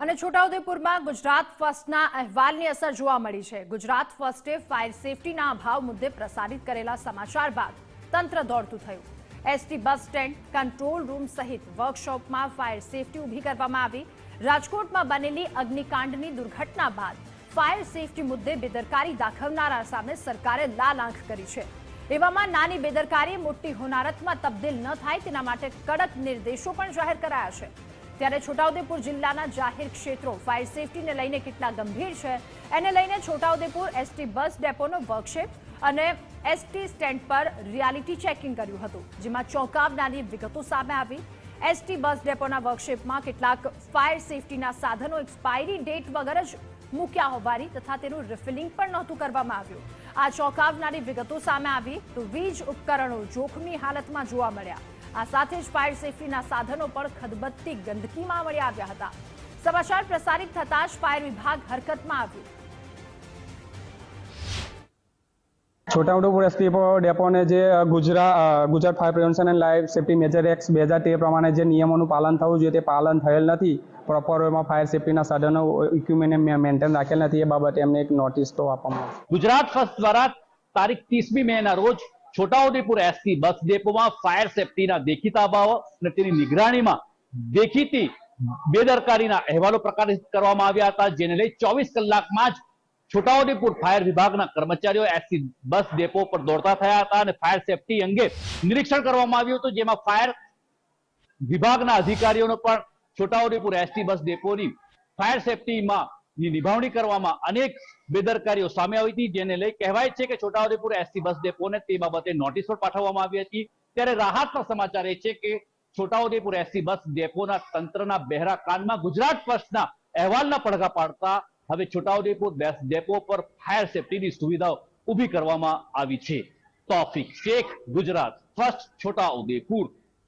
અને છોટાઉદેપુરમાં ગુજરાત ફર્સ્ટના અહેવાલની અસર જોવા મળી છે। ગુજરાત ફર્સ્ટે ફાયર સેફટીના અભાવ મુદ્દે પ્રસારિત કરેલા સમાચાર બાદ તંત્ર દોડતું થયું। ST bus stand, control room સહિત વર્કશોપમાં ફાયર સેફટી ઊભી કરવામાં આવી। રાજકોટમાં બનેલી અગ્નિકાંડની દુર્ઘટના બાદ ફાયર સેફટી મુદ્દે બેદરકારી દાખવનારા સામે સરકારે લાલ આંખ કરી છે। એવામાં નાની બેદરકારી મોટી હોનારતમાં તબદીલ ન થાય તેના માટે કડક નિર્દેશો પણ જાહેર કરાયા છે। ત્યારે છોટાઉદેપુર જિલ્લાના જાહેર ક્ષેત્રો ફાયર સેફટીને લઈને કેટલા ગંભીર છે એને લઈને છોટાઉદેપુર એસટી બસ ડેપોનો વર્કશોપ અને એસટી સ્ટેન્ડ પર રિયાલિટી ચેકિંગ કર્યું હતું, જેમાં ચોંકાવનારી વિગતો સામે આવી। એસટી બસ ડેપોના વર્કશોપમાં કેટલાક ફાયર સેફટીના સાધનો એક્સપાયરી ડેટ વગર જ મૂક્યા હોવાની તથા તેનું રિફિલિંગ પણ નહોતું કરવામાં આવ્યું। આ ચોંકાવનારી વિગતો સામે આવી તો વીજ ઉપકરણો જોખમી હાલતમાં જોવા મળ્યા। આ સાથે જ ફાયર સેફટીના સાધનો પણ ખદબદતી ગંદકીમાં મળી આવ્યા હતા। સમાચાર પ્રસારિત થતાં જ ફાયર વિભાગ હરકતમાં આવ્યું। છોટાઉદેપુર એસટી ડેપોને જે Gujarat fire prevention and life safety major act 2013 પ્રમાણે જે નિયમોનું પાલન થવું જોઈએ તે પાલન થયેલ નથી। પ્રોપર વેમાં ફાયર સેફટીના સાધનો ઇક્વિપમેન્ટ મેન્ટેન રાખેલ નથી, એ બાબતે એમને એક નોટિસ તો આપવામાં આવશે। ગુજરાત ફર્સ્ટ દ્વારા તારીખ 30મી મેના રોજ છોટાઉદેપુર એસટી બસ ડેપોમાં ફાયર સેફટીના દેખીતા અભાવ અને તેની નિગરાણીમાં દેખીતી બેદરકારીના અહેવાલો પ્રકાશિત કરવામાં આવ્યા હતા, જેને લઈ 24 કલાકમાં જ છોટાઉદેપુર ફાયર વિભાગના કર્મચારીઓ એસટી બસ ડેપો પર દોડતા થયા હતા અને ફાયર સેફટી અંગે નિરીક્ષણ કરવામાં આવ્યું હતું, જેમાં ફાયર વિભાગના અધિકારીઓનો પણ છોટાઉદેપુર એસટી બસ ડેપોની ફાયર સેફટીમાં નિભાવણી કરવામાં અનેક બેદરકારીઓ સામે આવી હતી, જેને લઈ કહેવાય છે કે છોટાઉદેપુર એસટી બસ ડેપોને તે બાબતે નોટિસ પણ પાઠવવામાં આવી હતી। ત્યારે રાહતના સમાચાર એ છે કે છોટાઉદેપુર એસટી બસ ડેપોના તંત્રના બહેરા કાનમાં ગુજરાત ફર્સ્ટના અહેવાલના પડઘા પાડતા હવે છોટાઉદેપુર ડેપો પર ફાયર સેફટીની સુવિધાઓ ઊભી કરવામાં આવી છે। તૌફિક શેખ, ગુજરાત ફર્સ્ટ, છોટાઉદેપુર।